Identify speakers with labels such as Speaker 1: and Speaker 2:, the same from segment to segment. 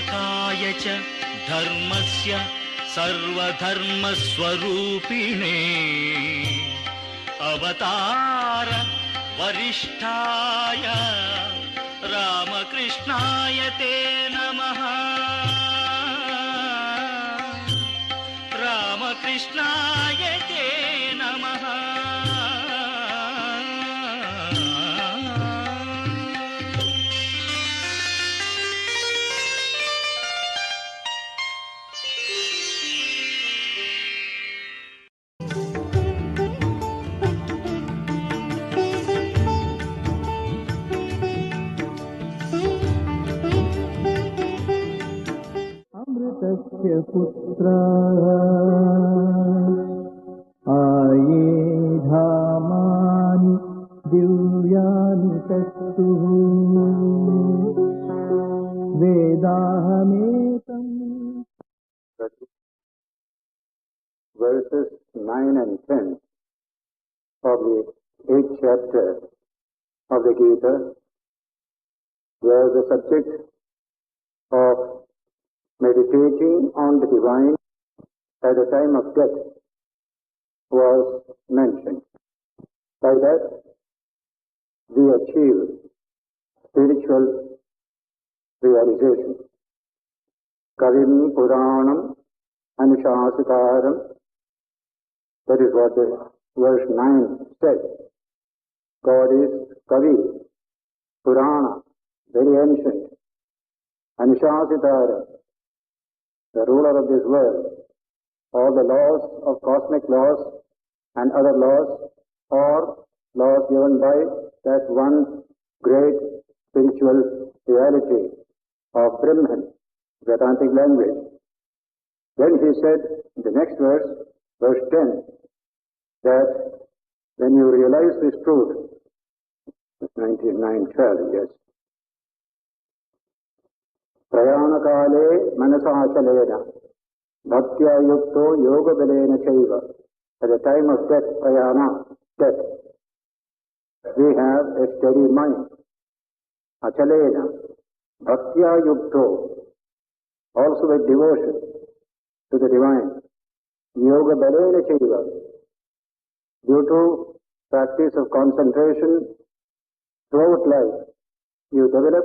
Speaker 1: स्थापकाय च धर्मस्य सर्वधर्मस्वरूपिणे अवतार वरिष्ठाय रामकृष्णाय ते नमः। रामकृष्णाय ते नमः।
Speaker 2: अमृतस्य पुत्राः आये धामानि दिव्यानि तत्तुः वेदाहमेतम्.
Speaker 3: Verses 9 and 10 of the 8th chapter of the Gita, where the subject of meditating on the divine at the time of death was mentioned. By that, we achieve spiritual realization. Kavim Puranam Anushasitaram, that is what the verse 9 says. God is Kavi, Purana, very ancient, Anushasitaram, the ruler of this world. All the laws of cosmic laws and other laws are laws given by that one great spiritual reality of Brahman, Vedantic language. Then he said in the next verse, verse 10, that when you realize this truth, 9:12, yes. Prayanakale manasachalena bhaktya yukto yoga balena chaiva. At the time of death, prayana, death, we have a steady mind. Achalena bhaktya yukto, also with devotion to the divine. Yoga balena chaiva, due to practice of concentration throughout life, you develop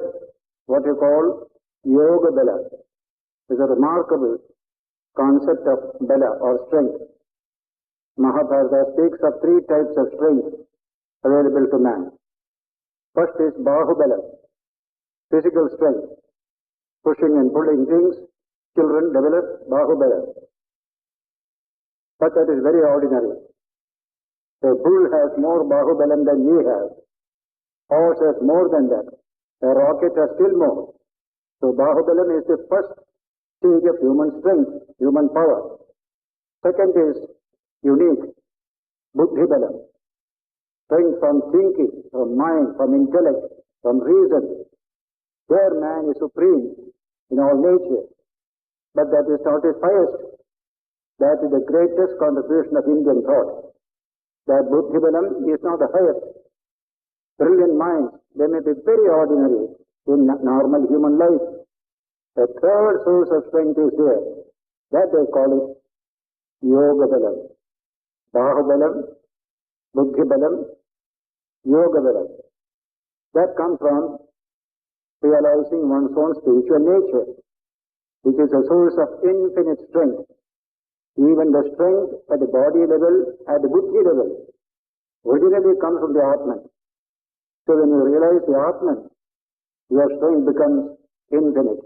Speaker 3: what you call yoga bala. Is a remarkable concept of bala or strength. Mahabharata speaks of 3 types of strength available to man. First is bahubala, physical strength, pushing and pulling things. Children develop bahubala, but that is very ordinary. A bull has more bahubalam than we have. Horse has more than that. A rocket has still more. So bahubalam is the first stage of human strength, human power. Second is unique, buddhibalam, strength from thinking, from mind, from intellect, from reason. There man is supreme in all nature. But that is not his highest. That is the greatest contribution of Indian thought. That buddhibalam is not the highest. Brilliant minds, they may be very ordinary in normal human life. A third source of strength is there. That they call it yoga balam. Bahubalam, buddhibalam, yoga balam. That comes from realizing one's own spiritual nature, which is a source of infinite strength. Even the strength at the body level, at the buddhi level, originally comes from the Atman. So when you realize the Atman, your strength becomes infinite.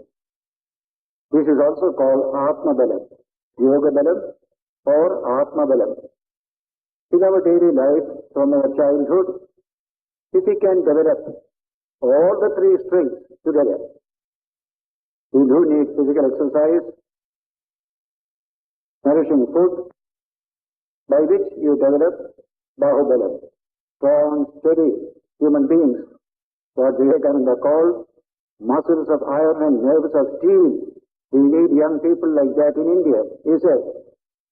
Speaker 3: This is also called Atma Balam, Yoga Balam or Atma Balam. In our daily life, from our childhood, if we can develop all the 3 strengths together, we do need physical exercise, nourishing food, by which you develop Bahubalam, strong, steady human beings, what Vivekananda called muscles of iron and nerves of steel. We need young people like that in India. He said,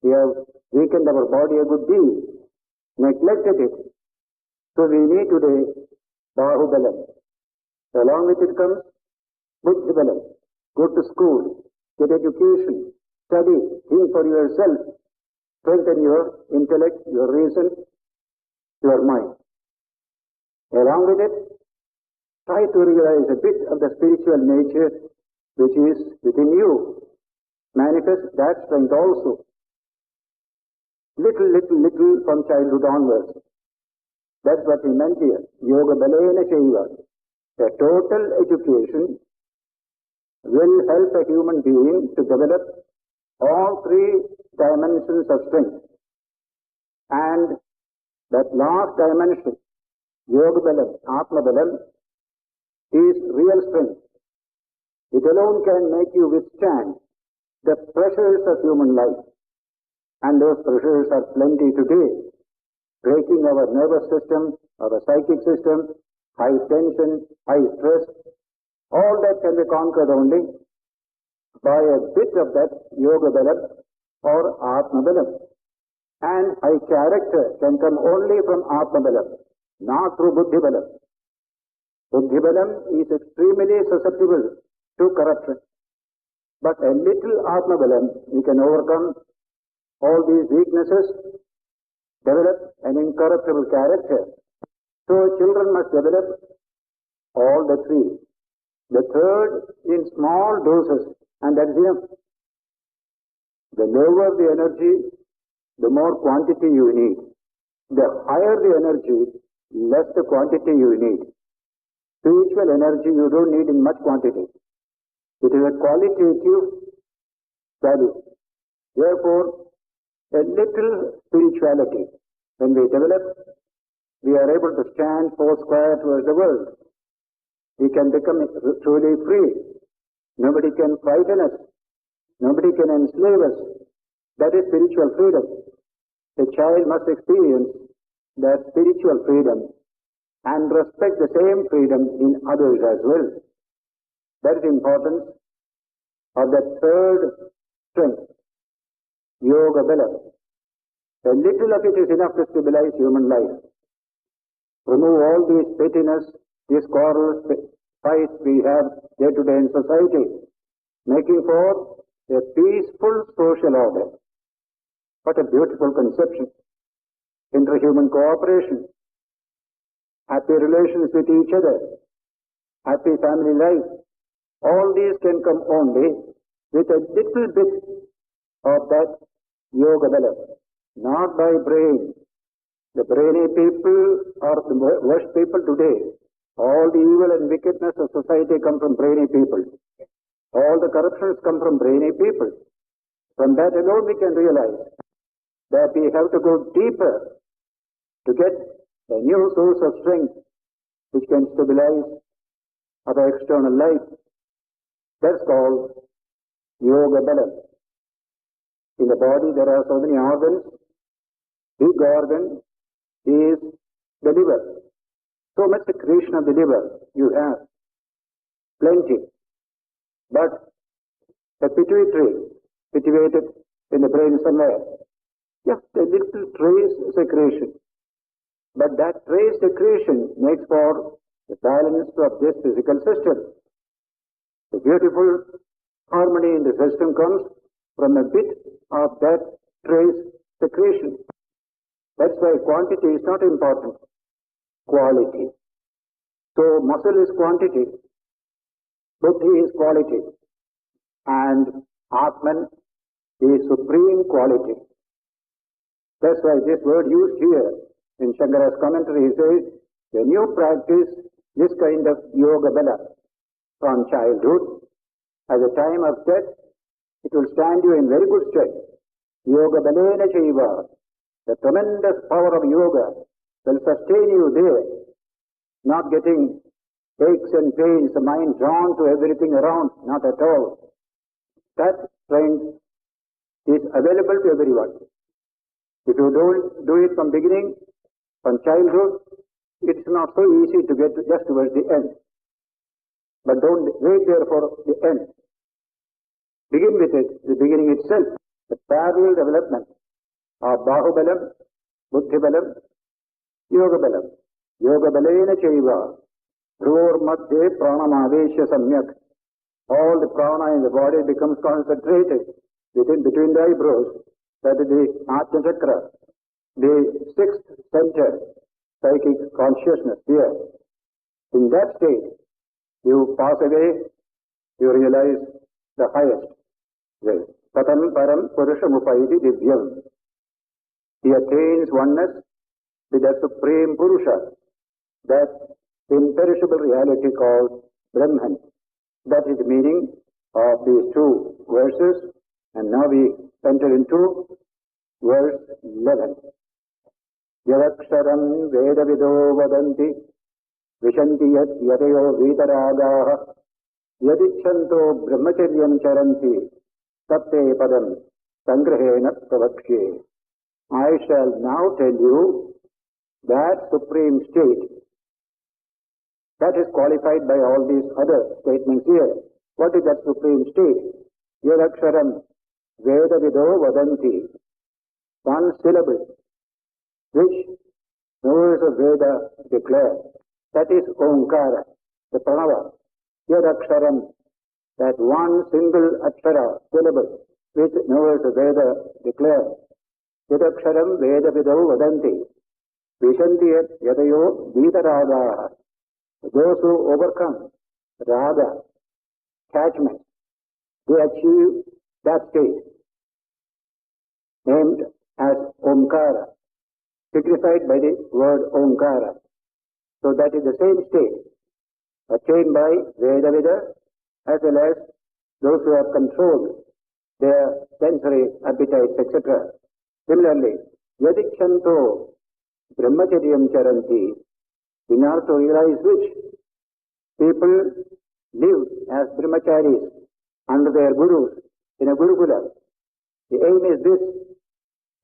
Speaker 3: we have weakened our body a good deal, neglected it. So we need today Bahubalam. Along with it comes Buddhibalam, go to school, get education, study, think for yourself, strengthen your intellect, your reason, your mind. Along with it, try to realize a bit of the spiritual nature which is within you. Manifest that strength also. Little from childhood onwards. That's what he meant here. Yoga balena chaiva. A total education will help a human being to develop all three dimensions of strength. And that last dimension, yoga balam, atma balam, is real strength. It alone can make you withstand the pressures of human life. And those pressures are plenty today, breaking our nervous system, our psychic system, high tension, high stress. All that can be conquered only by a bit of that yoga balam or atma balam. And high character can come only from atma balam, not through buddhi balam. Buddhi balam is extremely susceptible to corruption. But a little atma balam, you can overcome all these weaknesses, develop an incorruptible character. So children must develop all the three. The third in small doses, and that is enough. The lower the energy, the more quantity you need. The higher the energy, less the quantity you need. Spiritual energy you don't need in much quantity. It is a qualitative value. Therefore, a little spirituality, when we develop, we are able to stand four square towards the world. We can become truly free. Nobody can frighten us. Nobody can enslave us. That is spiritual freedom. A child must experience that spiritual freedom and respect the same freedom in others as well. That is the importance of the third strength. Yoga balam. A little of it is enough to stabilize human life. Remove all these pettiness, these quarrels, fights we have day to day in society, making for a peaceful social order. What a beautiful conception. Interhuman cooperation, happy relations with each other, happy family life. All these can come only with a little bit of that yoga balam, not by brain. The brainy people are the worst people today. All the evil and wickedness of society come from brainy people. All the corruptions come from brainy people. From that alone we can realize that we have to go deeper to get a new source of strength which can stabilize our external life. That's called yoga balam. In the body there are so many organs. Big organ is the liver. So much secretion of the liver you have. Plenty. But the pituitary, situated in the brain somewhere, just a little trace secretion. But that trace secretion makes for the balance of this physical system. The beautiful harmony in the system comes from a bit of that trace secretion. That's why quantity is not important. Quality. So muscle is quantity. Buddhi is quality. And Atman is supreme quality. That's why this word used here in Shankara's commentary, he says, when you practice this kind of yoga bala from childhood, at the time of death, it will stand you in very good stead. Yoga balena chaiva. The tremendous power of yoga will sustain you there, not getting aches and pains, the mind drawn to everything around, not at all. That strength is available to everyone. If you don't do it from beginning, from childhood, it's not so easy to get just towards the end. But don't wait there for the end. Begin with it, the beginning itself, the parallel development of bahubalam, buddhibalam, yogabalam. Yoga balena chaiva, dhruvar madhye pranamavesya samyak. all the prana in the body becomes concentrated between the eyebrows. That is the Ajna Chakra, the sixth center, psychic consciousness here. In that state, you pass away, you realize the highest way. Tatam param purushamupaiti divyam. He attains oneness with the Supreme Purusha, that imperishable reality called Brahman. That is the meaning of these two verses. And now we enter into verse 11. Yadaksharam vedavido vadanti vishanti yat yatayo vitaragaha yadichanto brahmacharyam charanti tatte padam sangrahena pravakshe. I shall now tell you that supreme state that is qualified by all these other statements here. What is that supreme state? Yadaksharam vedavido vadanti. One syllable which knowers of Veda declare. That is Omkara, the Pranava. Yadaksharam, that one single akshara, syllable, which knowers of Veda declare. Yadaksharam vedavido vadanti. Vishanti yat yatayo vitaragaha. Those who overcome raga, attachment, they achieve that state, named as Omkara, signified by the word Omkara. So that is the same state attained by Vedavida as well as those who have controlled their sensory appetites, etc. Similarly, Yadichanto Brahmacharyam Charanti, in order to realize which people live as brahmacharis under their gurus in a gurukula. The aim is this: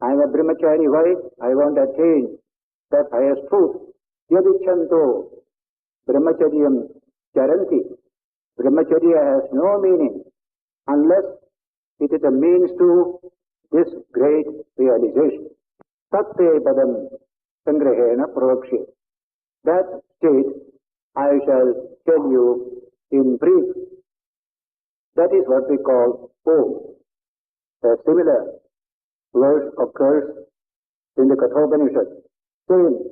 Speaker 3: I am a brahmachari. Why? I want to attain that highest truth. Yadichanto brahmacharyam charanti. Brahmacharya has no meaning unless it is a means to this great realization. Tatte padam sangrahena pravakshe. That state I shall tell you in brief. That is what we call Om. A similar verse occurs in the Kathopanishad, saying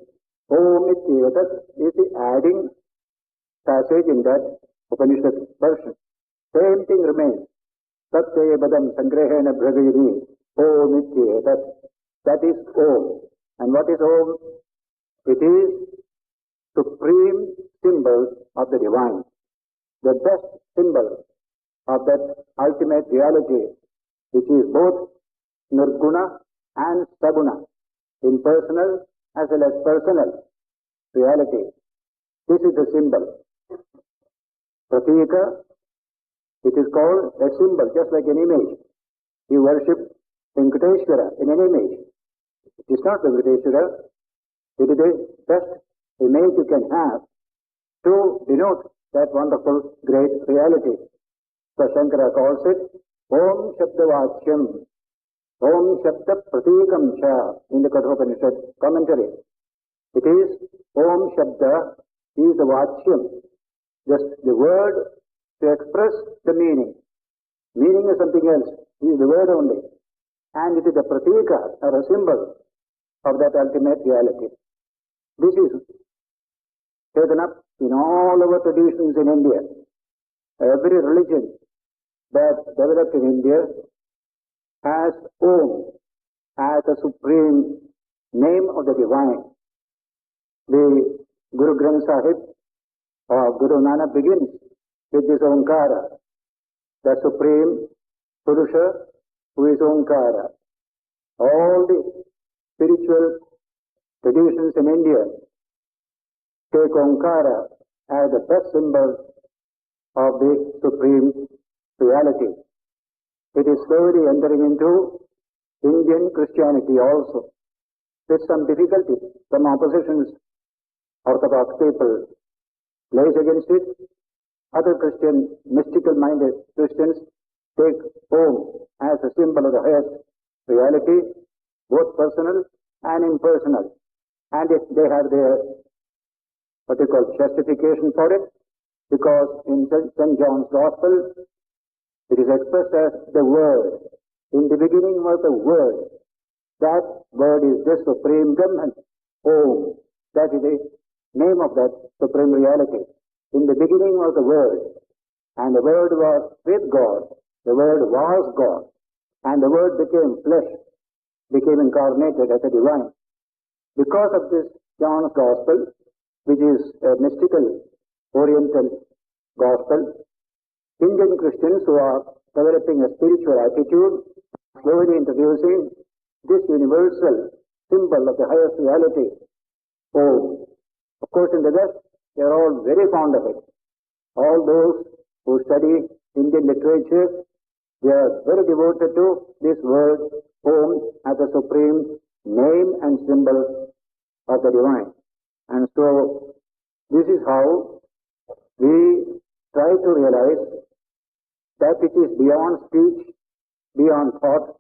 Speaker 3: Om ityetat is the adding passage in that Upanishad version. Same thing remains. Tatte badam sangrahena bragayini Om ityetat. That is Om. And what is Om? It is supreme symbol of the divine, the best symbol of that ultimate reality, which is both nirguna and saguna, impersonal as well as personal reality. This is the symbol. Pratika, it is called a symbol, just like an image. You worship Venkateshwara in an image. It is not Venkateshwara, it is the best image you can have to denote that wonderful, great reality. So Shankara calls it Om Shabdavachyam, Om Shabda Pratikam Cha in the Kathopanishad commentary. It is Om Shabda is the Vachyam, just the word to express the meaning. Meaning is something else, it is the word only. And it is a pratika or a symbol of that ultimate reality. This is taken up in all our traditions in India. Every religion that developed in India has Om as the supreme name of the divine. The Guru Granth Sahib or Guru Nanak begins with this Omkara, the supreme Purusha who is Omkara. All the spiritual traditions in India take Omkara as the best symbol of the supreme reality. It is slowly entering into Indian Christianity also, with some difficulty. Some oppositions, Orthodox people place against it. Other Christian, mystical-minded Christians take Om as a symbol of the highest reality, both personal and impersonal. And if they have their, what you call, justification for it, because in St. John's Gospel, it is expressed as the Word. In the beginning was the Word. That Word is the Supreme Brahman, Om. That is the name of that Supreme Reality. In the beginning was the Word, and the Word was with God. The Word was God, and the Word became flesh, became incarnated as a divine. Because of this John's Gospel, which is a mystical Oriental Gospel, Indian Christians who are developing a spiritual attitude, slowly introducing this universal symbol of the highest reality, Om. Of course, in the West, they are all very fond of it. All those who study Indian literature, they are very devoted to this word, Om, as a supreme name and symbol of the divine. And so, this is how we try to realize that which is beyond speech, beyond thought,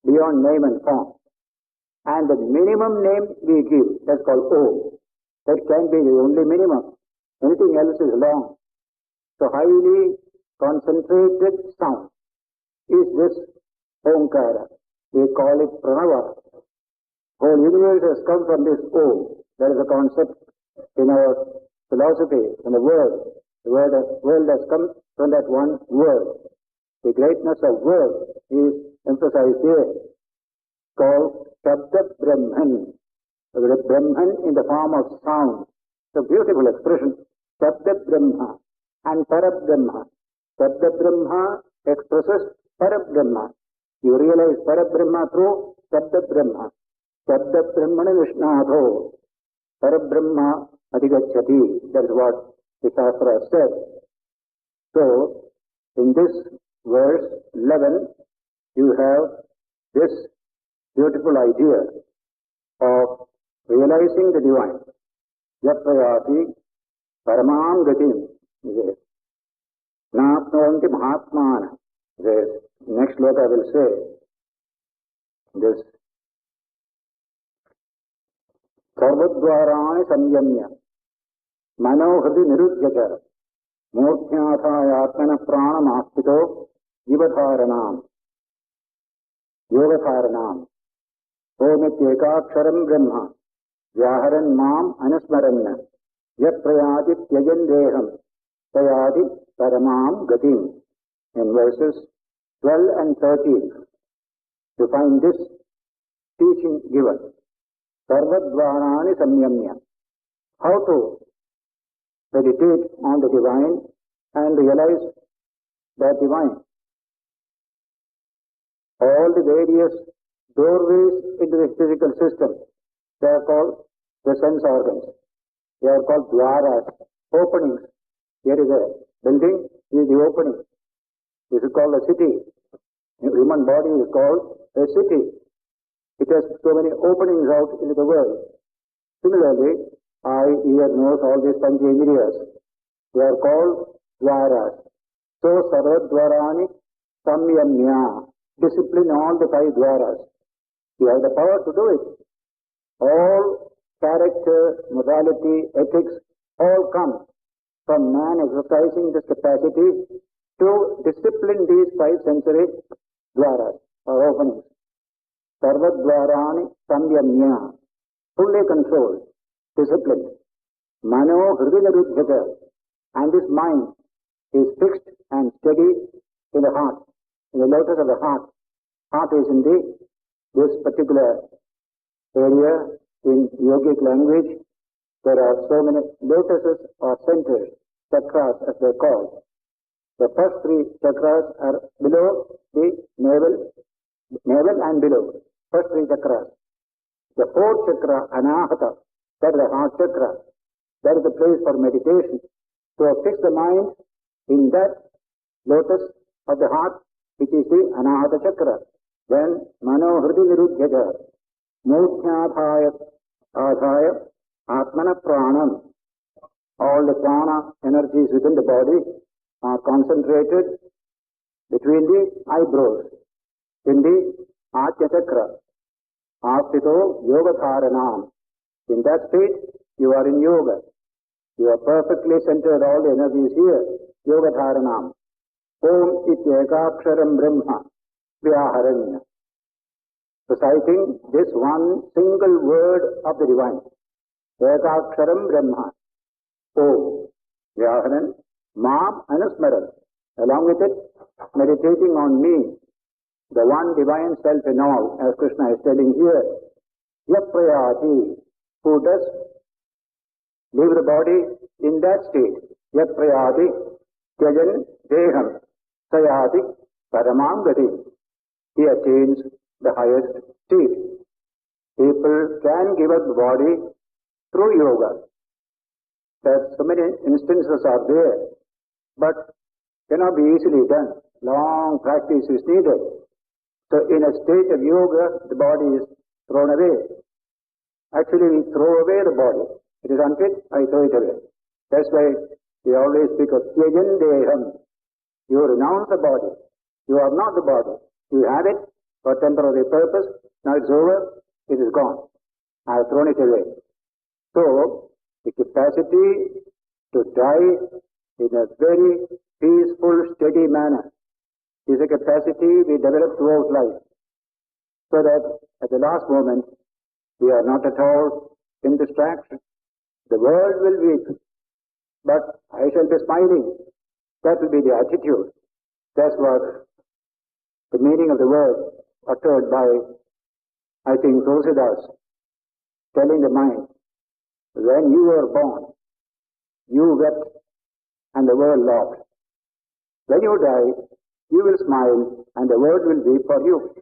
Speaker 3: beyond name and form. And the minimum name we give, that's called Om. That can be the only minimum. Anything else is long. So highly concentrated sound is this Omkara. We call it Pranava. Whole universe has come from this Om. That is a concept in our philosophy, in the world. The world has come from that one word. The greatness of word is emphasized here, called Shabda Brahman. The Brahman in the form of sound. It's a beautiful expression. Shabda Brahma and Parabrahma. Shabda Brahma expresses Parabrahma. You realize Parabrahma through Shabda Brahma. Shabda Brahmana Vishnatho. Parabrahma Adhigacchati. That is what the Shastra said. So, in this verse 11, you have this beautiful idea of realizing the divine. Yaprayati Paramam Gatim. Napnonti Mahatmana. Next sloka I will say this. Sarvadvarani samyamya manohridi nirujyacha murthyāthāyātmana prāṇamāstito jivadhāranām yogadhāranām omityekāksharam brahma vyaharan mam anusmaranna yaprayāti tyajan deham tayāti paramām gatim. In verses 12 and 13, you find this teaching given. Sarvadvarani samyamya. How to meditate on the divine and realize that divine. All the various doorways into the physical system, they are called the sense organs. They are called dwaras, openings. Here is a building, here is the opening. This is called a city. The human body is called a city. It has so many openings out into the world. Similarly, eye, ear, nose, all these panchendriyas, they are called dwaras. So, sarvadvarani samyamya. Discipline all the five dwaras. You have the power to do it. All character, morality, ethics, all come from man exercising this capacity to discipline these five sensory dwaras or openings. Sarvadvarani samyamya. Fully controlled, disciplined. Mano hridinarudhyata. And this mind is fixed and steady in the heart, in the lotus of the heart. Heart is in this particular area in yogic language. There are so many lotuses or centers, chakras as they are called. The first three chakras are below the navel and below. First three chakras. The fourth chakra, anahata, that is the heart chakra. That is the place for meditation. So fix the mind in that lotus of the heart, which is the anahata chakra. Then mano hridi nirudhyata, murthyāthāya atmana pranam. All the prana energies within the body are concentrated between the eyebrows, in the Ajna chakra. Astito yogadharanam. In that state, you are in yoga. You are perfectly centered, all the energies here. Yoga Dharanam. Om Ityekaksharam Brahma Vyaharanya. Reciting this one single word of the divine. Ekaksharam Brahma. Om. Vyaharan. Mam Anusmaran. Along with it, meditating on me, the one divine self in all, as Krishna is telling here. Yaprayati. Who does leave the body in that state. Yaprayati. Tyajan Deham. Sayati. Paramam Gati. He attains the highest state. People can give up the body through yoga. That so many instances are there, but cannot be easily done. Long practice is needed. So in a state of yoga, the body is thrown away. Actually, we throw away the body. It is unfit, I throw it away. That's why we always speak of tyajan deham. You renounce the body. You are not the body. You have it for temporary purpose. Now it's over. It is gone. I have thrown it away. So, the capacity to die in a very peaceful, steady manner is a capacity we develop throughout life. So that at the last moment, we are not at all in distraction. The world will weep, but I shall be smiling. That will be the attitude. That's what the meaning of the word uttered by, I think, Tulsidas, telling the mind, when you were born, you wept and the world laughed. When you die, you will smile and the world will weep for you.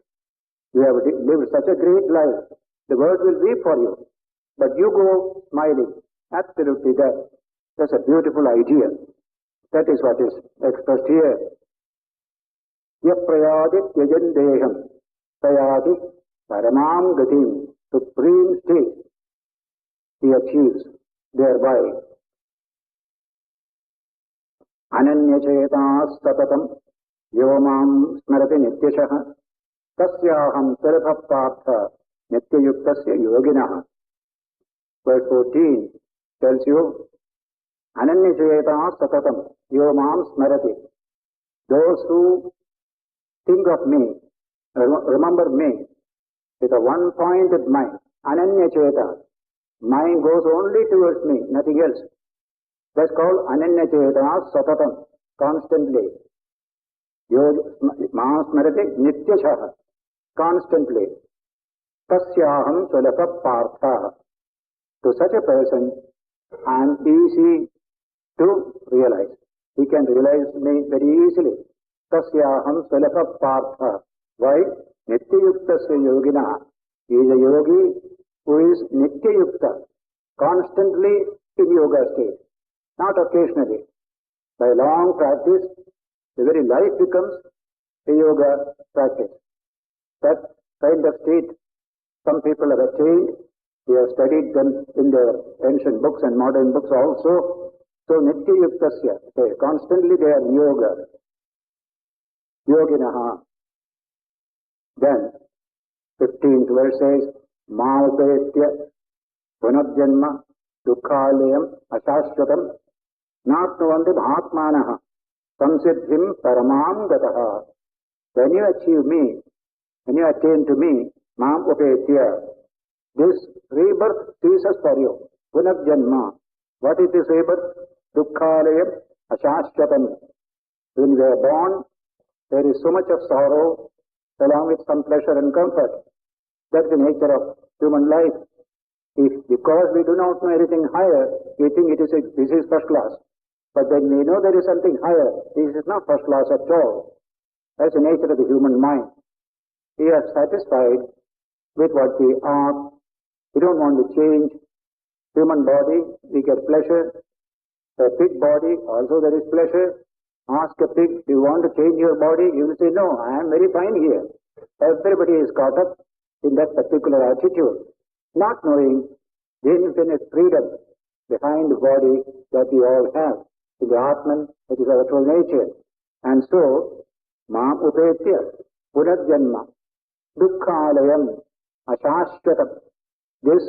Speaker 3: You have lived such a great life, the world will weep for you. But you go smiling. Absolutely that. That's a beautiful idea. That is what is expressed here. Yaprayadi tyajan deham sayati paramam gatim. Supreme state he achieves thereby. Ananyachetas satatam yomam smarati nityashah tasyaham sarvappartha nityayuktasya yoginah. Verse 14 tells you, Ananyachetas satatam yomam smarati. Those who think of me, remember me, with a one-pointed mind, Ananyacheta. Mind goes only towards me, nothing else. That's called Ananyacheta Satatam, constantly. Mahasmarati Nityashaha, constantly. Tasyaham Sulaka Partha. To such a person, I am easy to realize. He can realize me very easily. Tasyaham Sulaka Partha. Why? Nityayuktasya yogina. He is a yogi who is Nityayukta, constantly in yoga state, not occasionally. By long practice, the very life becomes a yoga practice. That kind of state some people have attained. We have studied them in their ancient books and modern books also. So Nityayuktasya, constantly they are in yoga. Yoginaha. Then, 15th verse says, Maupetya punarjanma dukhalayam ashashvatam natnavandi bhatmanaha samsiddhim paramam gataha. When you achieve me, when you attain to me, mam upetya, this rebirth ceases for you. Punarjanma. What is this rebirth? Dukhalayam ashashvatam. When we are born, there is so much of sorrow, along with some pleasure and comfort. That's the nature of human life. If because we do not know anything higher, we think this is first class. But when we know there is something higher, this is not first class at all. That's the nature of the human mind. We are satisfied with what we are. We don't want to change. Human body, we get pleasure. A pig body, also there is pleasure. Ask a pig, do you want to change your body? He will say, no, I am very fine here. Everybody is caught up in that particular attitude, not knowing the infinite freedom behind the body that we all have. In the Atman, it is our true nature. And so, Mam Upetya, Punarjanma, Dukkhalayam, Ashashvatam, this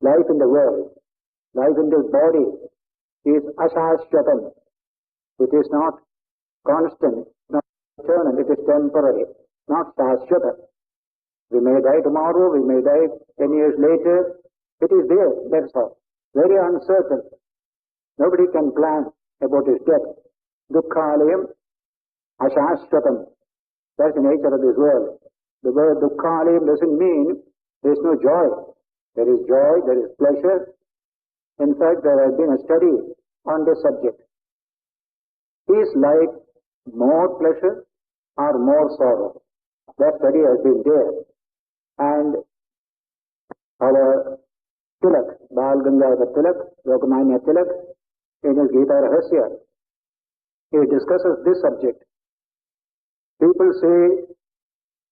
Speaker 3: life in the world, Life in this body is ashashvatam. It is not constant, not eternal, it is temporary, not shashvata. We may die tomorrow, we may die 10 years later. It is there, that's all. Very uncertain. Nobody can plan about his death. Dukkhalayam ashashvatam. That's the nature of this world. The word dukkhalayam doesn't mean there is no joy. There is joy, there is pleasure. In fact, there has been a study on this subject. Is life more pleasure or more sorrow? That study has been there. And our Tilak, Bal Gangadhar Tilak, Lokmanya Tilak, in his Gita73, he discusses this subject. People say,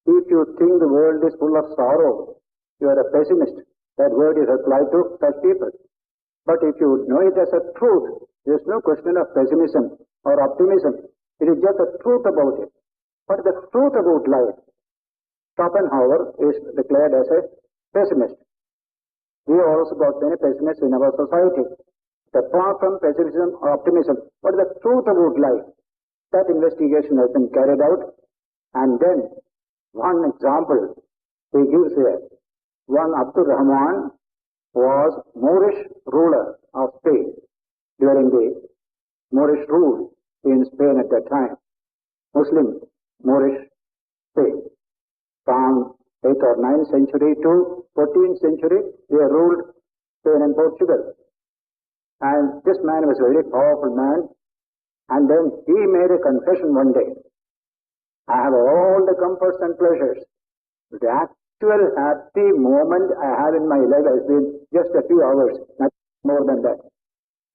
Speaker 3: if you think the world is full of sorrow, you are a pessimist. That word is applied to such people. But if you know it as a truth, there is no question of pessimism or optimism. It is just the truth about it. But the truth about life, Schopenhauer is declared as a pessimist. We have also got many pessimists in our society. Apart from pessimism or optimism, what is the truth about life? That investigation has been carried out. And then, one example he gives here. One Abdur Rahman was Moorish ruler of Spain during the Moorish rule in Spain at that time. Muslim Moorish Spain. From 8th or 9th century to 14th century, they ruled Spain and Portugal. And this man was a very powerful man. And then he made a confession one day. I have all the comforts and pleasures. The actual happy moment I have in my life has been just a few hours, nothing more than that.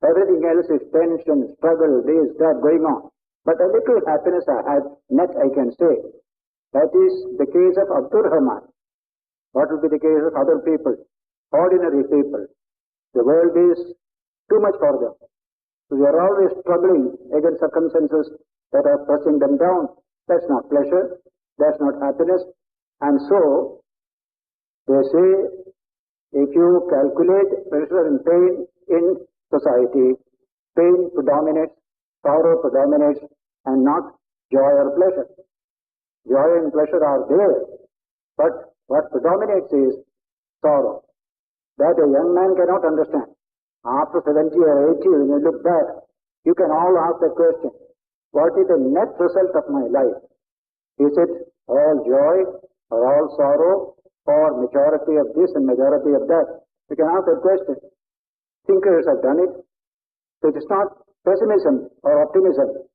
Speaker 3: Everything else is tension, struggle, this, that going on. But a little happiness I had, net I can say. That is the case of Abdur Rahman. What will be the case of other people? Ordinary people. The world is too much for them. So they are always struggling against circumstances that are pressing them down. That's not pleasure. That's not happiness. And so, they say, if you calculate pleasure and pain in society, pain predominates, sorrow predominates, and not joy or pleasure. Joy and pleasure are there, but what predominates is sorrow. That a young man cannot understand. After 70 or 80, when you look back, you can all ask the question, what is the net result of my life? Is it all joy or all sorrow or majority of this and majority of that? You can ask that question. Thinkers have done it. So it is not pessimism or optimism,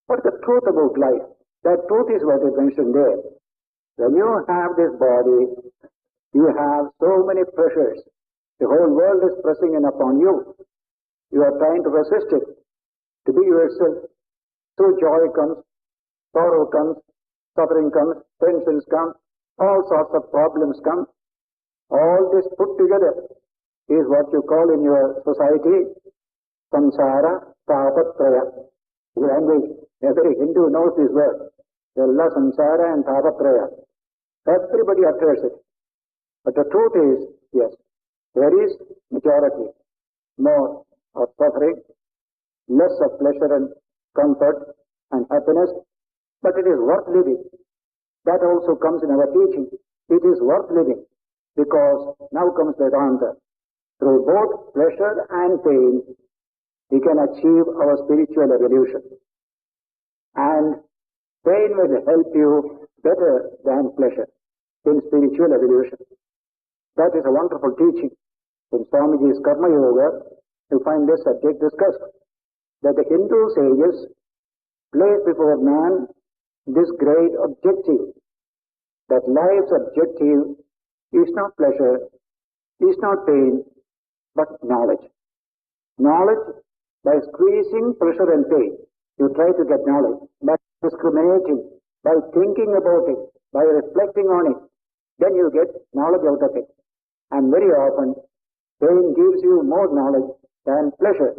Speaker 3: but the truth about life. That truth is what is mentioned there. When you have this body, you have so many pressures. The whole world is pressing in upon you. You are trying to resist it, to be yourself. So joy comes, sorrow comes, suffering comes, tensions come, all sorts of problems come. All this put together is what you call in your society samsara tapatraya. Language, every Hindu knows this word. Yalla samsara and tapatraya. Everybody utters it. But the truth is, yes, there is majority, more of suffering, less of pleasure and comfort and happiness, but it is worth living. That also comes in our teaching. It is worth living because now comes Vedanta. Through both pleasure and pain, we can achieve our spiritual evolution. And pain will help you better than pleasure in spiritual evolution. That is a wonderful teaching. In Swamiji's Karma Yoga, you find this subject discussed. That the Hindu sages place before man this great objective. That life's objective is not pleasure, is not pain, but knowledge. Knowledge, by squeezing pleasure and pain, you try to get knowledge. By discriminating, by thinking about it, by reflecting on it, then you get knowledge out of it. And very often, pain gives you more knowledge than pleasure.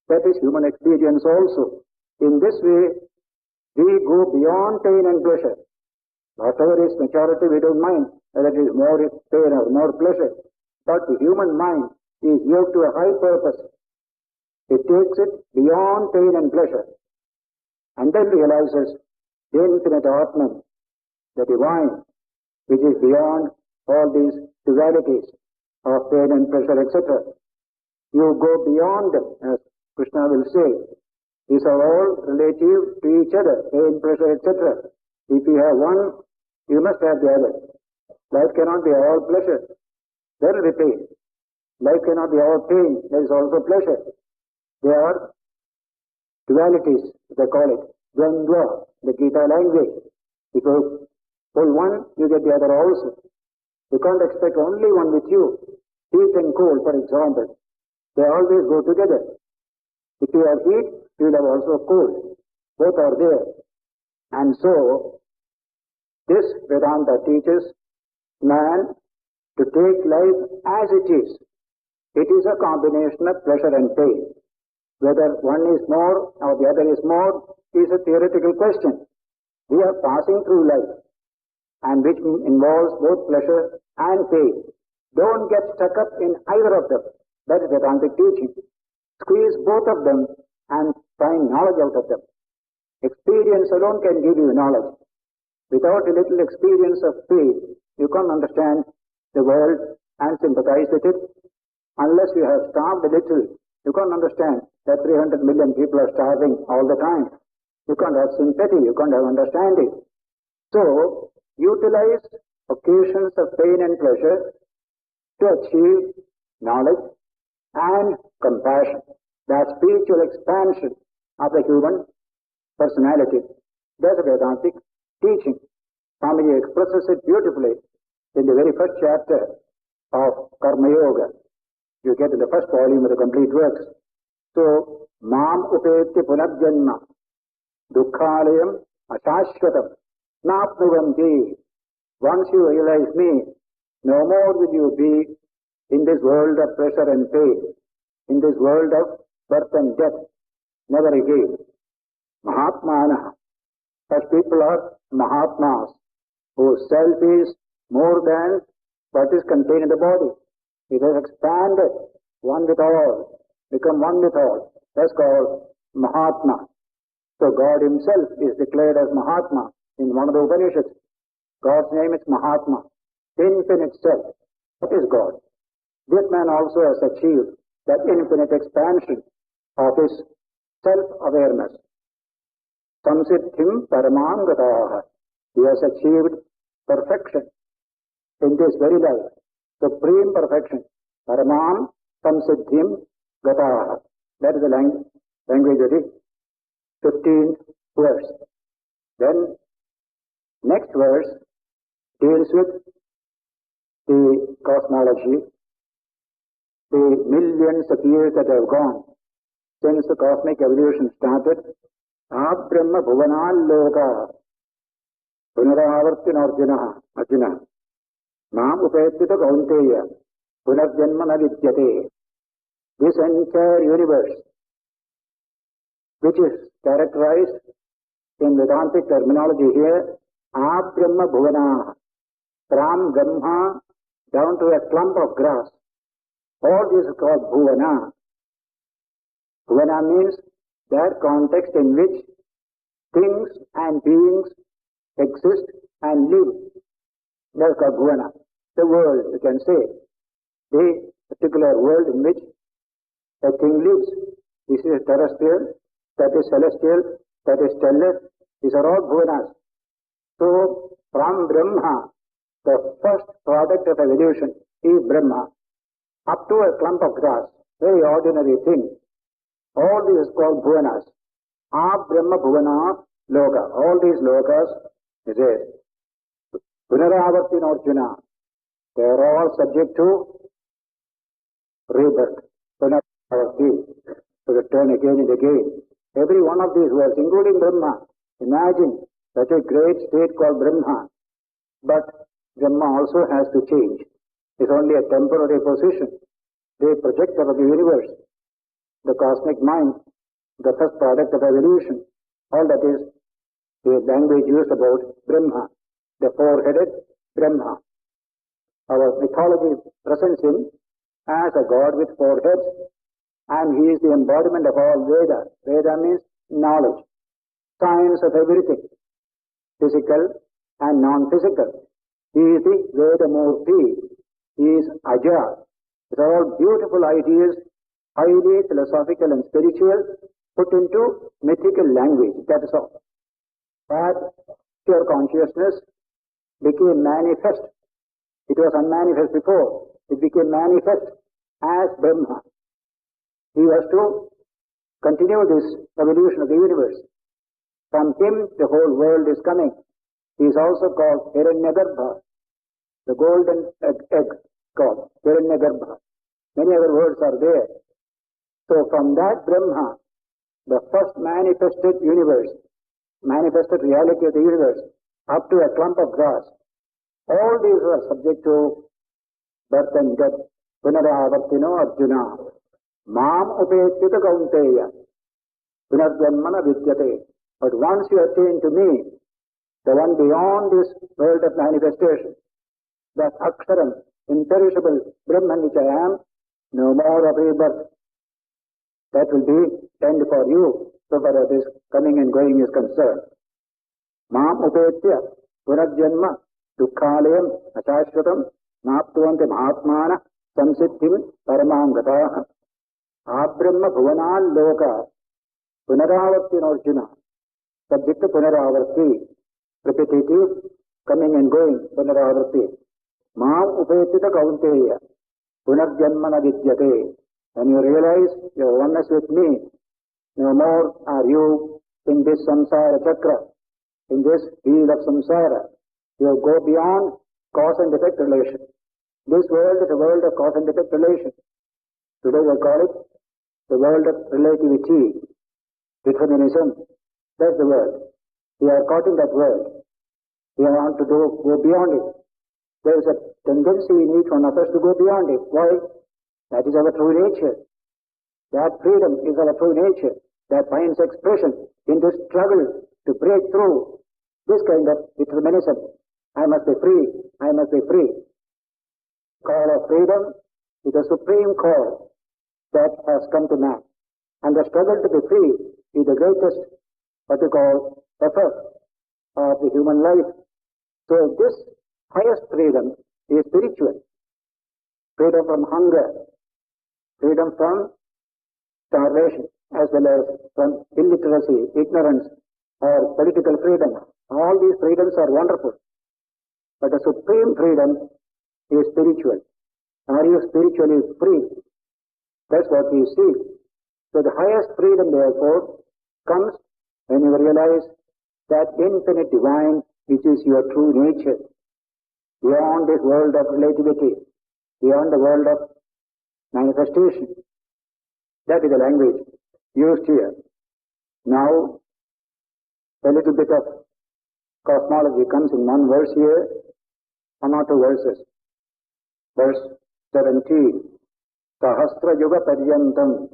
Speaker 3: That is human experience also. In this way, we go beyond pain and pleasure. Whatever is majority, we don't mind whether it is more pain or more pleasure. But the human mind is yoked to a high purpose. It takes it beyond pain and pleasure, and then realizes the infinite Atman, the divine, which is beyond all these dualities of pain and pleasure, etc. You go beyond them, as Krishna will say. These are all relative to each other, pain, pleasure, etc. If you have one, you must have the other. Life cannot be all pleasure. There will be pain. Life cannot be all pain. There is also pleasure. They are dualities, they call it. Dvandva, the Gita language. If you pull one, you get the other also. You can't expect only one with you. Heat and cold, for example, they always go together. If you have heat, you will have also cold. Both are there. And so, this Vedanta teaches man to take life as it is. It is a combination of pleasure and pain. Whether one is more or the other is more is a theoretical question. We are passing through life, and which involves both pleasure and pain. Don't get stuck up in either of them. That is Vedantic teaching. Squeeze both of them and find knowledge out of them. Experience alone can give you knowledge. Without a little experience of faith, you can't understand the world and sympathize with it. Unless you have starved a little, you can't understand that 300 million people are starving all the time. You can't have sympathy, you can't have understanding. So, utilize occasions of pain and pleasure to achieve knowledge and compassion, the spiritual expansion of the human personality. That's a Vedantic teaching. Swamiji expresses it beautifully in the very first chapter of Karma Yoga. You get in the first volume of the complete works. So, Mam upeti punarjanma dukkhalayam ashashvatam napnuvanti. Once you realize me, no more will you be in this world of pressure and pain, in this world of birth and death. Never again. Mahatmana. Such people are Mahatmas, whose self is more than what is contained in the body. It has expanded, one with all, become one with all. That's called Mahatma. So God himself is declared as Mahatma in one of the Upanishads. God's name is Mahatma, infinite self. What is God? This man also has achieved that infinite expansion of his self-awareness. Samsiddhim paramangataha. He has achieved perfection in this very life, supreme perfection. Paramam samsiddhim gataha. That is the language of the 15th verse. Then, next verse deals with the cosmology, the millions of years that have gone since the cosmic evolution started. Brahma bhuvanal loka punaravartin Arjuna Mam upetita kaunteya punarjanma na vidyate. This entire universe, which is characterized in Vedantic terminology here, Brahma bhuvana, from Brahma down to a clump of grass. All this is called bhuvana. Bhuvana means that context in which things and beings exist and live. That's called bhuvana. The world, you can say. The particular world in which a thing lives. This is terrestrial, that is celestial, that is stellar. These are all bhuvanas. So, from Brahma, the first product of evolution is Brahma, up to a clump of grass, very ordinary thing. All these is called bhuvanas. Brahma bhuvana loka. All these lokas, is a punaravartin Arjuna. They are all subject to rebirth. Punaravarti, to return again and again. Every one of these worlds, including Brahma. Imagine such a great state called Brahma. But Brahma also has to change. It's only a temporary position. The projector of the universe, the cosmic mind, the first product of evolution. All that is the language used about Brahma, the four-headed Brahma. Our mythology presents him as a god with four heads, and he is the embodiment of all Veda. Veda means knowledge, science of everything, physical and non-physical. He is the Vedamurti. He is Aja. These are all beautiful ideas, highly philosophical and spiritual, put into mythical language. That is all. But pure consciousness became manifest. It was unmanifest before. It became manifest as Brahma. He was to continue this evolution of the universe. From him, the whole world is coming. He is also called Hiranyagarbha, the golden egg god, Hiranyagarbha. Many other words are there. So from that Brahma, the first manifested universe, manifested reality of the universe, up to a clump of grass, all these are subject to birth and death. Punaravartino Arjuna. Mam upetyuta kaunteya. Punarjanmana vidyate. But once you attain to me, the one beyond this world of manifestation, that Aksharam, imperishable Brahman which I am, no more of rebirth. That will be end for you, so far as this coming and going is concerned. Mam upetya punarjanma dukkhalayam ashashvatam naptuvante mahatmana samsiddhim paramam gataha. Abrahma bhuvanal loka punaravartin Arjuna. Subject to punaravarti, repetitive, coming and going, punaravarti. Mam upetita kaunteya punarjanmana vidyate. When you realize your oneness with me, no more are you in this samsara chakra, in this wheel of samsara. You go beyond cause and effect relation. This world is a world of cause and effect relation. Today we call it the world of relativity, determinism. That's the world. We are caught in that world. We want to go beyond it. There is a tendency in each one of us to go beyond it. Why? That is our true nature. That freedom is our true nature. That finds expression in this struggle to break through this kind of determinism. I must be free. I must be free. Call of freedom is the supreme call that has come to man. And the struggle to be free is the greatest, what you call, effort of the human life. So this highest freedom is spiritual. Freedom from hunger, freedom from starvation, as well as from illiteracy, ignorance, or political freedom. All these freedoms are wonderful. But the supreme freedom is spiritual. Are you spiritually free? That's what we see. So the highest freedom, therefore, comes when you realize that infinite divine, which is your true nature, beyond this world of relativity, beyond the world of manifestation. That is the language used here. Now, a little bit of cosmology comes in one verse here, one or two verses. Verse 17. Sahasra yuga paryantam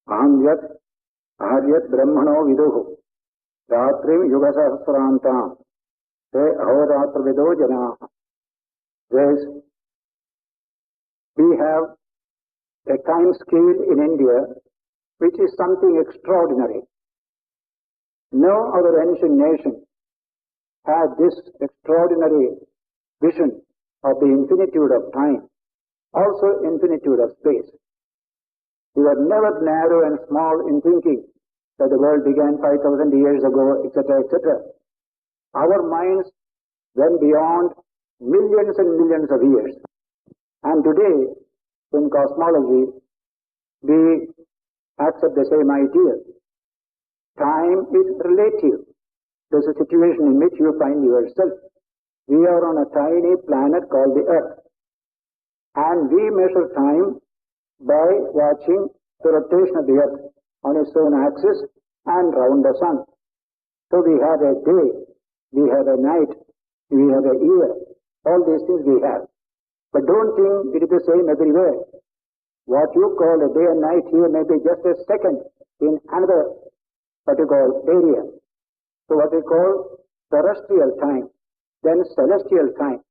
Speaker 3: aharyat brahmano viduhu ratrim yuga sahasrantam te ahoratra vido janaha. Says, we have a time scale in India which is something extraordinary. No other ancient nation had this extraordinary vision of the infinitude of time, also infinitude of space. We were never narrow and small in thinking that the world began 5,000 years ago, etc., etc. Our minds went beyond millions and millions of years. And today, in cosmology, we accept the same idea. Time is relative. There's a situation in which you find yourself. We are on a tiny planet called the Earth. And we measure time by watching the rotation of the Earth on its own axis and round the sun. So we have a day, we have a night, we have a year. All these things we have. But don't think it is the same everywhere. What you call a day and night here may be just a second in another, what you call, area. So what we call terrestrial time, then celestial time.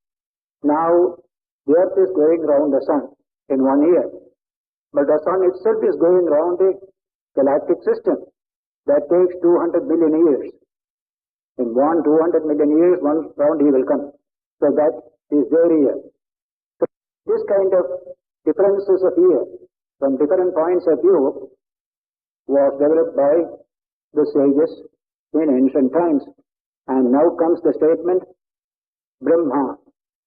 Speaker 3: Now, the earth is going round the sun. in 1 year. But the sun itself is going round the galactic system. That takes 200 million years. In 200 million years, one round he will come. So that is their year. So this kind of differences of year from different points of view was developed by the sages in ancient times. And now comes the statement, Brahma,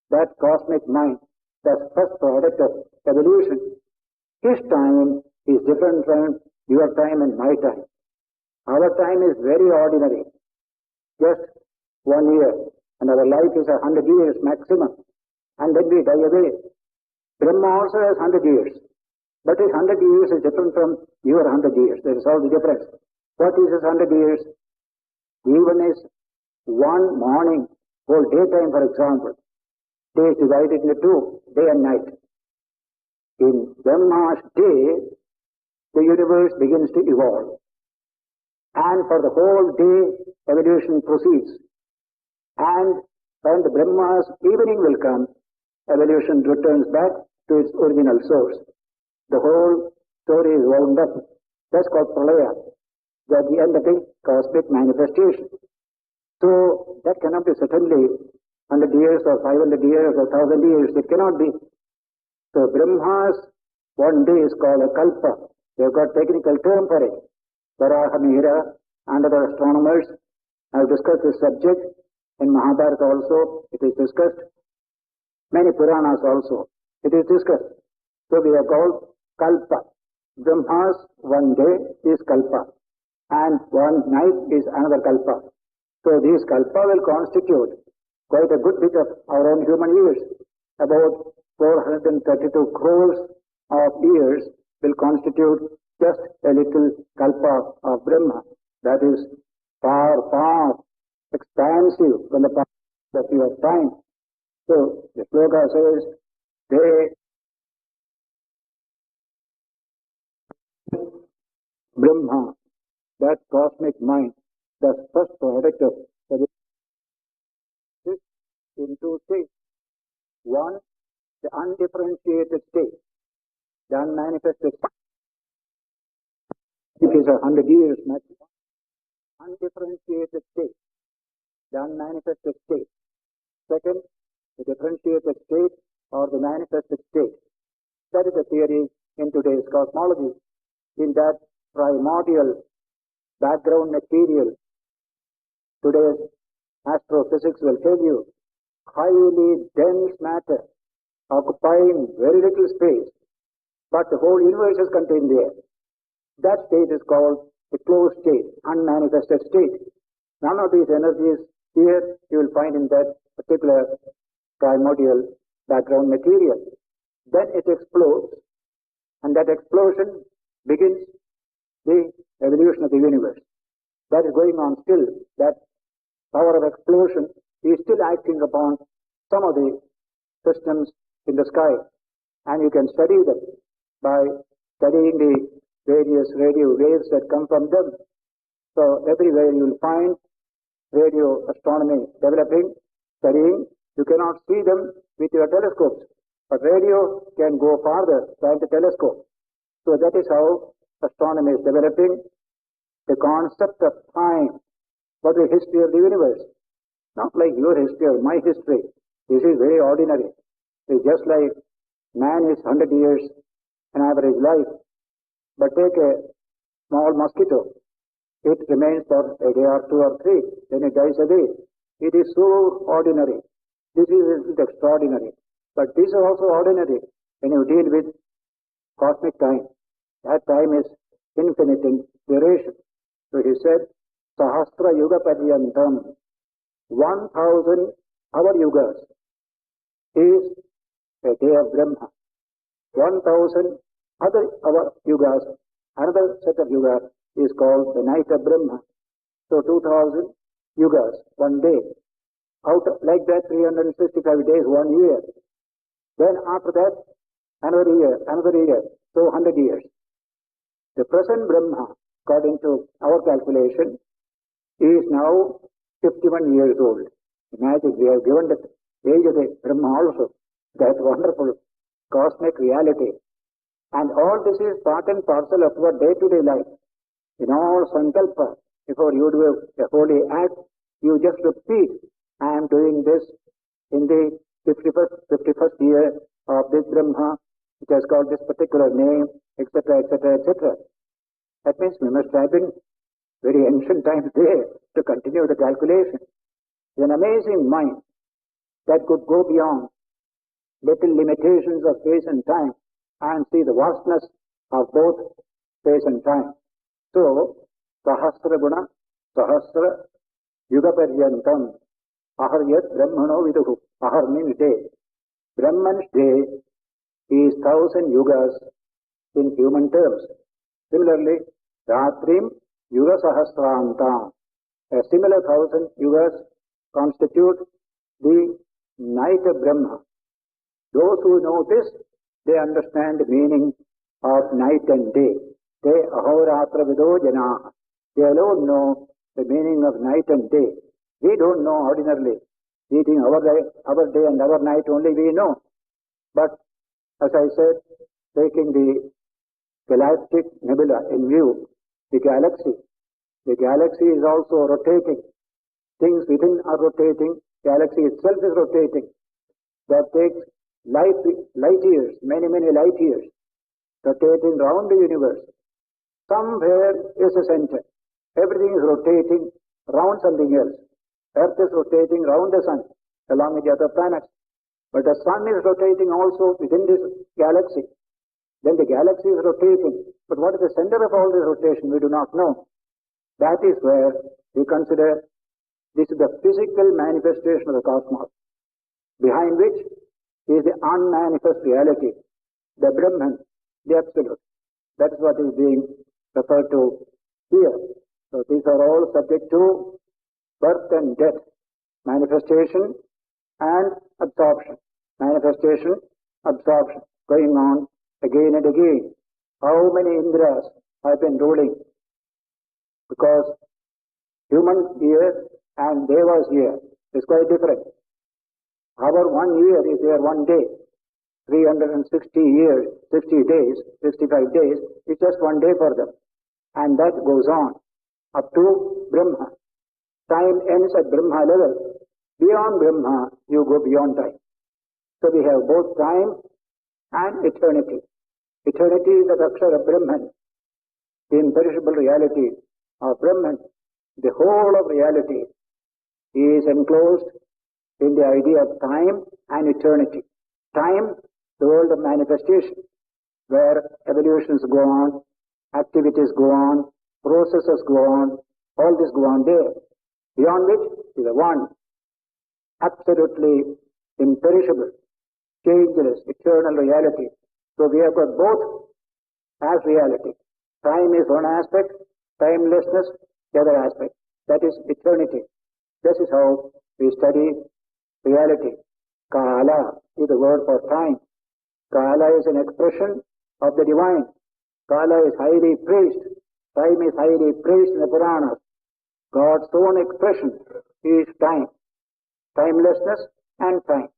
Speaker 3: that cosmic mind, the first product of evolution. His time is different from your time and my time. Our time is very ordinary, just 1 year, and our life is 100 years maximum, and then we die away. Brahma also has 100 years, but his 100 years is different from your 100 years. There is all the difference. What is his 100 years? Even is one morning, whole daytime, for example, day is divided into two, day and night. In Brahma's day, the universe begins to evolve. And for the whole day, evolution proceeds. And when the Brahma's evening will come, evolution returns back to its original source. The whole story is wound up. That's called Pralaya. That's the end of the cosmic manifestation. So that cannot be certainly 100 years or 500 years or 1,000 years. It cannot be. So Brahma's one day is called a kalpa. They've got technical term for it. Varaha Mihira and other astronomers have discussed this subject. In Mahabharata also it is discussed. Many Puranas also it is discussed. So we have called kalpa. Brahma's one day is kalpa and one night is another kalpa. So these kalpa will constitute quite a good bit of our own human years. About 432 crores of years will constitute just a little kalpa of Brahma. That is far, far expansive from the point of view of time. So the sloka says, they Brahma, that cosmic mind, the first product of this in two states. One, the undifferentiated state, the unmanifested state. It is 100 years maximum. Undifferentiated state, the unmanifested state. Second, the differentiated state or the manifested state. That is the theory in today's cosmology. In that primordial background material, today's astrophysics will tell you, highly dense matter occupying very little space, but the whole universe is contained there. That state is called the closed state, unmanifested state. None of these energies here you will find in that particular primordial background material. Then it explodes, and that explosion begins the evolution of the universe. That is going on still. That power of explosion is still acting upon some of the systems in the sky, and you can study them by studying the various radio waves that come from them. So everywhere you will find radio astronomy developing, studying. You cannot see them with your telescopes, but radio can go farther than the telescope. So that is how astronomy is developing. The concept of time, what is the history of the universe? Not like your history or my history. This is very ordinary. It's just like man is 100 years an average life. But take a small mosquito. It remains for a day or two or three, then it dies away. It is so ordinary. This is extraordinary. But this is also ordinary when you deal with cosmic time. That time is infinite in duration. So he said, Sahasra Yuga Paryantam, 1,000 hour yugas is a day of Brahma. 1,000 other hour yugas, another set of yugas is called the night of Brahma. So 2,000 yugas, one day. Out of, like that, 365 days, 1 year. Then after that, another year, so 100 years. The present Brahma, according to our calculation, is now 51 years old. Imagine, we have given the age of the Brahma also. That's wonderful. cosmic reality. And all this is part and parcel of our day-to-day life. In all sankalpa, before you do a holy act, you just repeat, I am doing this in the 51st year of this Brahma, which has got this particular name, etc., etc., etc. That means we must have been very ancient times there to continue the calculation. It's an amazing mind that could go beyond little limitations of space and time and see the vastness of both space and time. So, Sahasra Guna, Sahasra Yuga Paryantam, Ahar Yat Brahmano Viduhu. Ahar means day. Brahman's day is 1,000 yugas in human terms. Similarly, Ratrim Yuga Sahasrantam. A similar 1,000 yugas constitute the night of Brahma. Those who know this, they understand the meaning of night and day. They ahoratra vido jana. They alone know the meaning of night and day. We don't know ordinarily. Eating our day and our night only we know. But as I said, taking the galactic nebula in view, the galaxy is also rotating. Things within are rotating. Galaxy itself is rotating. That takes light years, many light years, rotating round the universe. Somewhere is a center. Everything is rotating round something else. Earth is rotating round the sun, along with the other planets. But the sun is rotating also within this galaxy. Then the galaxy is rotating. But what is the center of all this rotation? We do not know. That is where we consider this is the physical manifestation of the cosmos, behind which is the unmanifest reality, the Brahman, the Absolute. That's what is being referred to here. So these are all subject to birth and death, manifestation and absorption. Manifestation, absorption, going on again and again. How many Indras have been ruling? Because human year and Deva's year is quite different. Our 1 year is their 1 day. 360 years, 60 days, 65 days is just 1 day for them. And that goes on up to Brahma. Time ends at Brahma level. Beyond Brahma, you go beyond time. So we have both time and eternity. Eternity is the Akshara Brahman, the imperishable reality of Brahman. The whole of reality is enclosed in the idea of time and eternity. Time, the world of manifestation, where evolutions go on, activities go on, processes go on, all this go on there. Beyond which is the one, absolutely imperishable, changeless, eternal reality. So we have got both as reality. Time is one aspect, timelessness the other aspect. That is eternity. This is how we study reality. Kala is the word for time. Kala is an expression of the divine. Kala is highly praised. Time is highly praised in the Puranas. God's own expression is time. Timelessness and time.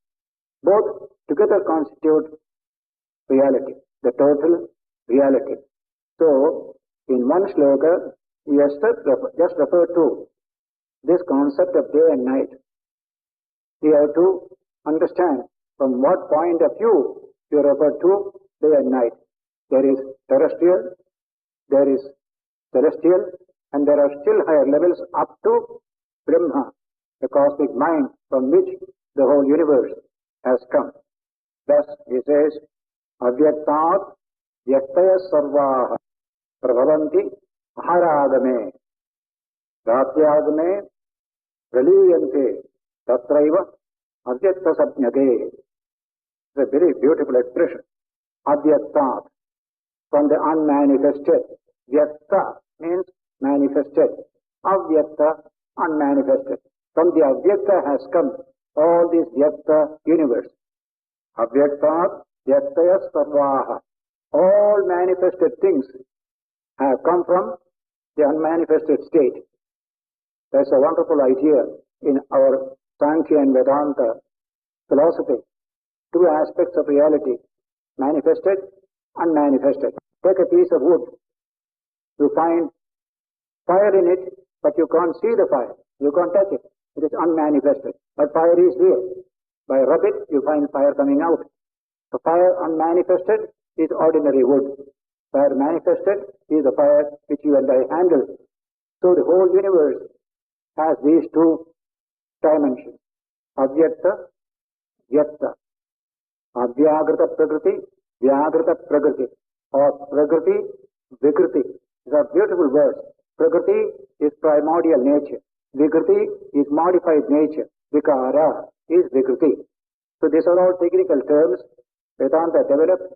Speaker 3: Both together constitute reality, the total reality. So, in one sloka, he has just referred to this concept of day and night. We have to understand from what point of view you refer to day and night. There is terrestrial, there is celestial, and there are still higher levels up to Brahma, the cosmic mind from which the whole universe has come. Thus, he says, Avyaktat Yaktaya Sarvaha Prabhavanti Maharagame Ratyagame Praliyante Tatraiva Avyakta Sapnyate. It's a very beautiful expression. Avyaktat, from the unmanifested. Vyakta means manifested. Avyakta, unmanifested. From the Avyakta has come all this Vyakta universe. Avyaktat Yaktaya Sarvaha. All manifested things have come from the unmanifested state. That's a wonderful idea in our Sankhya and Vedanta philosophy. Two aspects of reality. manifested, unmanifested. Take a piece of wood. You find fire in it, but you can't see the fire. You can't touch it. It is unmanifested. But fire is there. By rub it, you find fire coming out. The fire unmanifested is ordinary wood. Fire manifested is the fire which you and I handle. So the whole universe has these two dimensions. Avyakta, Vyakta. Avyagrata Prakriti, Vyagrata Prakriti. Or Prakriti, Vikriti. These are beautiful words. Prakriti is primordial nature. Vikriti is modified nature. Vikara is Vikriti. So these are all technical terms Vedanta developed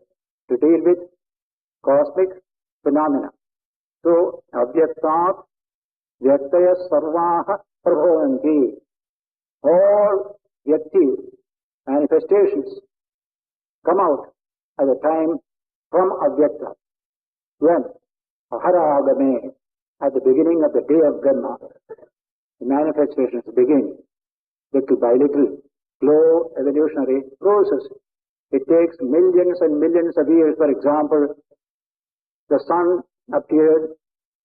Speaker 3: to deal with cosmic phenomena. So, Avyaktat Vyaktaya Sarvaha Prabhavanti. All Vyaktis, manifestations, come out at a time from Avyakta. When? Aharagame, at the beginning of the day of Brahma, the manifestations begin little by little, slow evolutionary process. It takes millions and millions of years. For example, the sun appeared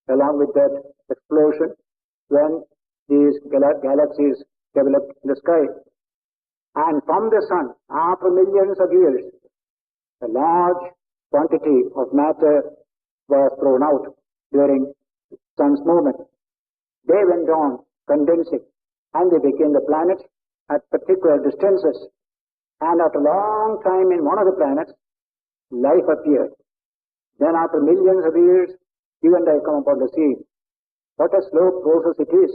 Speaker 3: along with that explosion when these galaxies developed in the sky. And from the sun, after millions of years, a large quantity of matter was thrown out during the sun's movement. They went on condensing and they became the planets at particular distances. And after a long time in one of the planets, life appeared. Then after millions of years, you and I come upon the scene. What a slow process it is.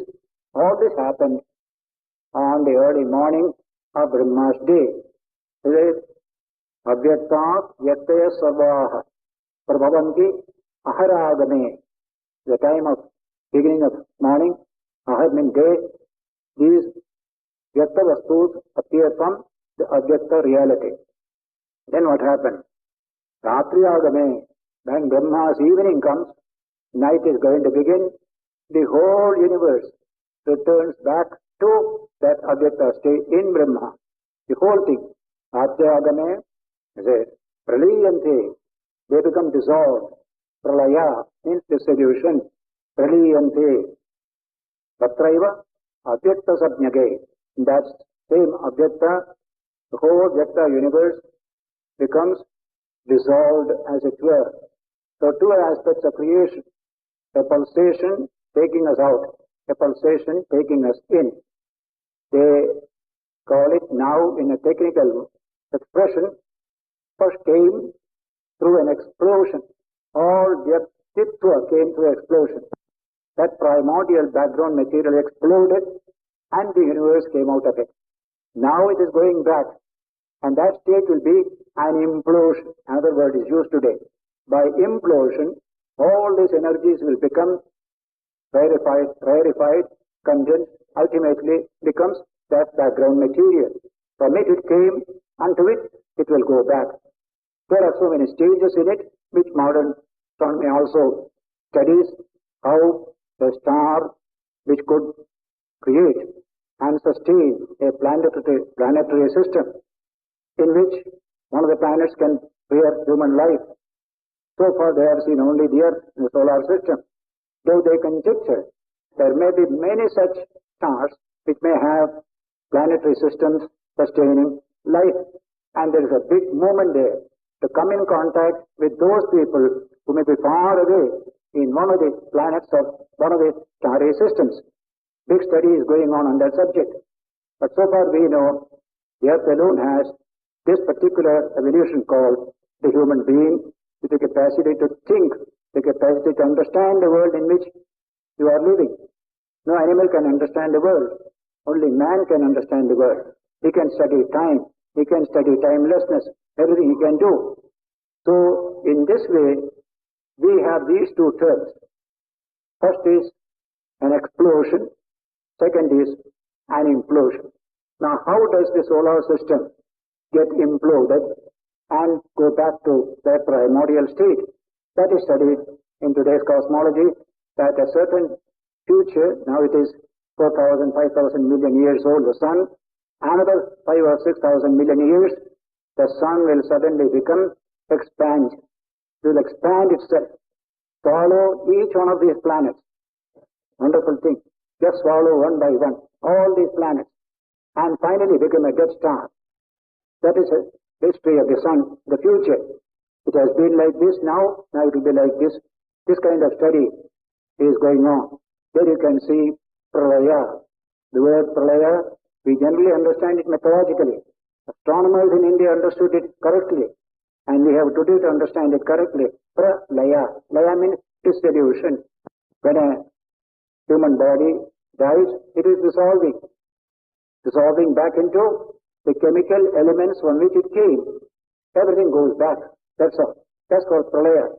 Speaker 3: All this happened on the early morning of Brahma's day. It is Avyaktat Yaktaya Sarvaha Prabhavanti Aharagame. The time of beginning of morning, Ahar means day. These Vyakta Vastus appear from the Avyakta reality. Then what happened? Ratriyagame, when Brahma's evening comes, night is going to begin, the whole universe returns back to that Avyakta state in Brahma. The whole thing. Ratriyagame is a praliyante. They become dissolved. Pralaya means dissolution. Praliyante. Tatraiva Avyakta Sabnyage. In that same Avyakta, the whole Vyakta universe becomes dissolved as it were. So two aspects of creation. A pulsation taking us out, a pulsation taking us in. They call it now in a technical expression, first came through an explosion. All Vyaktittva came through explosion. That primordial background material exploded and the universe came out of it. Now it is going back, and that state will be an implosion. Another word is used today. By implosion, all these energies will become rarefied, condensed, ultimately becomes that background material. From it came, unto it will go back. There are so many stages in it, which modern astronomy also studies how a star which could create and sustain a planetary system in which one of the planets can bear human life. So far they have seen only the Earth in the solar system. Though they conjecture there may be many such stars which may have planetary systems sustaining life. And there is a big movement there to come in contact with those people who may be far away in one of the planets of one of the starry systems. Big study is going on that subject. But so far we know the Earth alone has this particular evolution called the human being, with the capacity to think, the capacity to understand the world in which you are living. No animal can understand the world. Only man can understand the world. He can study time. He can study timelessness. Everything he can do. So, in this way, we have these two terms. First is an explosion. Second is an implosion. Now, how does the solar system get imploded and go back to their primordial state? That is studied in today's cosmology, that a certain future, now it is 4,000, 5,000 million years old, the sun, another 5 or 6,000 million years, the sun will suddenly become expand. It will expand itself, swallow each one of these planets. Wonderful thing. Just swallow one by one, all these planets, and finally become a dead star. That is a history of the sun, the future. It has been like this now it will be like this. This kind of study is going on. There you can see pralaya. The word pralaya, we generally understand it mythologically. Astronomers in India understood it correctly, and we have today to understand it correctly. Pralaya. Laya means dissolution. When a human body dies, it is dissolving back into the chemical elements from which it came. Everything goes back. That's all. That's called pralaya.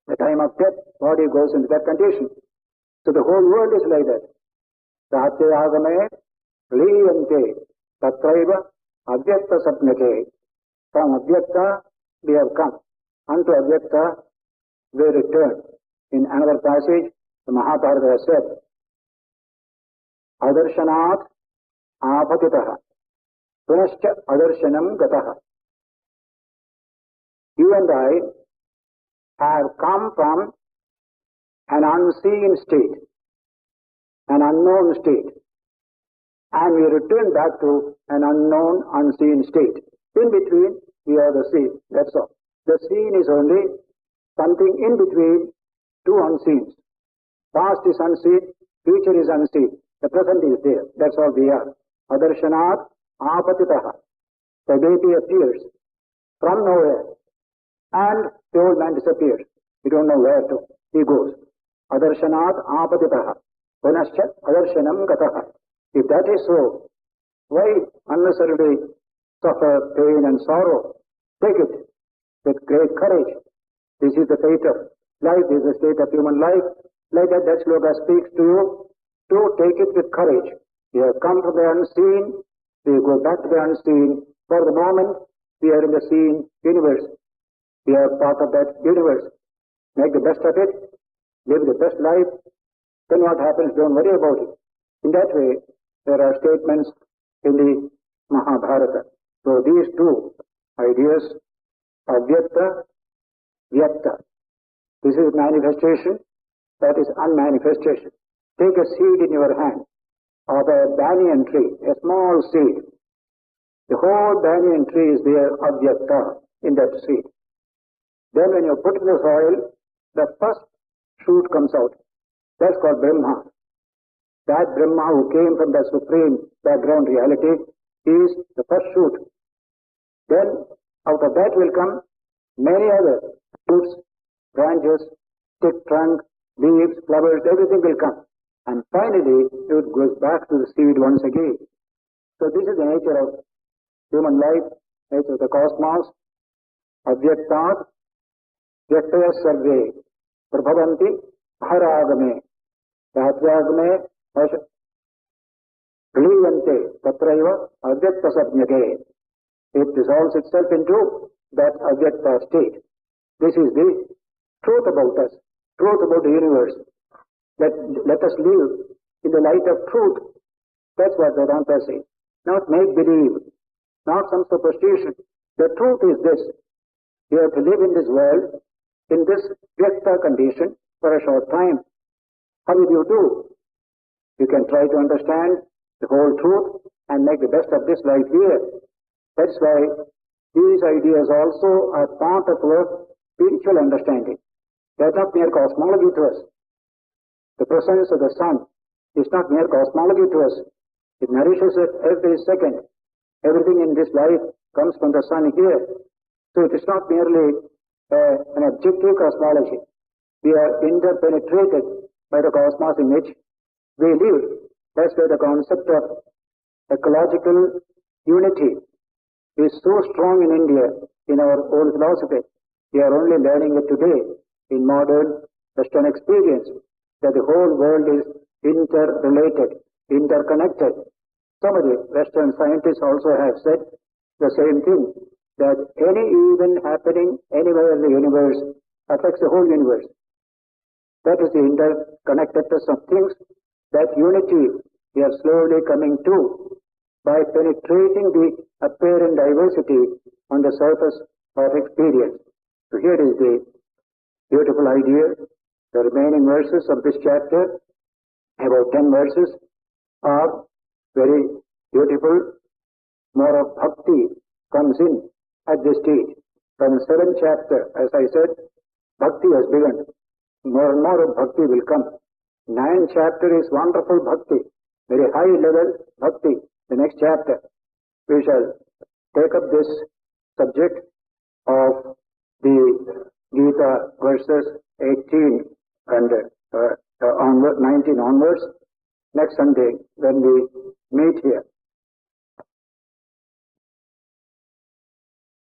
Speaker 3: The time of death, body goes into that condition. So the whole world is like that. Satyagame liyante tatraiva avyakta sapnake. From avyakta we have come. Unto avyakta we return. In another passage, the Mahabharata has said, Adarshanath apatitaha punascha adarshanam gataha. You and I have come from an unseen state, an unknown state, and we return back to an unknown, unseen state. In between, we are the seen. That's all. The seen is only something in between two unseens. Past is unseen, future is unseen. The present is there. That's all we are. Adarshanath apatitaha. The deity appears from nowhere, and the old man disappears. We don't know where to. He goes. Adarshanath apatitaha. Punascha adarshanam gataha. If that is so, why unnecessarily suffer pain and sorrow? Take it with great courage. This is the fate of life. This is the state of human life. Like that sloka speaks to you. To take it with courage. We have come from the unseen. We go back to the unseen. For the moment, we are in the seen universe. We are part of that universe. Make the best of it. Live the best life. Then what happens, don't worry about it. In that way, there are statements in the Mahabharata. So these two ideas, avyakta, vyakta. This is manifestation, that is unmanifestation. Take a seed in your hand of a banyan tree, a small seed. The whole banyan tree is there, avyakta, in that seed. Then when you put in the soil, the first shoot comes out. That's called Brahma. That Brahma who came from the supreme background reality is the first shoot. Then out of that will come many other shoots, branches, stick, trunk, leaves, flowers, everything will come. And finally, it goes back to the seed once again. So this is the nature of human life, nature of the cosmos. Avyaktat, vyaktaya sarve, prabhavanti, haragame, ratyagame, liyante, tatraiva, avyakta sapnyake. It dissolves itself into that avyakta state. This is the truth about us, truth about the universe. Let us live in the light of truth. That's what Vedanta says. Not make-believe, not some superstition. The truth is this. You have to live in this world, in this vyakta condition for a short time. How will you do? You can try to understand the whole truth and make the best of this life here. That's why these ideas also are part of our spiritual understanding. They are not mere cosmology to us. The presence of the sun is not mere cosmology to us. It nourishes us every second. Everything in this life comes from the sun here. So it is not merely an objective cosmology. We are interpenetrated by the cosmos in which we live. That's why the concept of ecological unity is so strong in India, in our old philosophy. We are only learning it today in modern Western experience, that the whole world is interrelated, interconnected. Some of the Western scientists also have said the same thing, that any event happening anywhere in the universe affects the whole universe. That is the interconnectedness of things. That unity we are slowly coming to by penetrating the apparent diversity on the surface of experience. So here is the beautiful idea. The remaining verses of this chapter, about 10 verses, are very beautiful. More of bhakti comes in at this stage. From the 7th chapter, as I said, bhakti has begun. More and more of bhakti will come. 9th chapter is wonderful bhakti, very high level bhakti. The next chapter, we shall take up this subject of the Gita verses 18 and 19 onwards next Sunday when we meet here.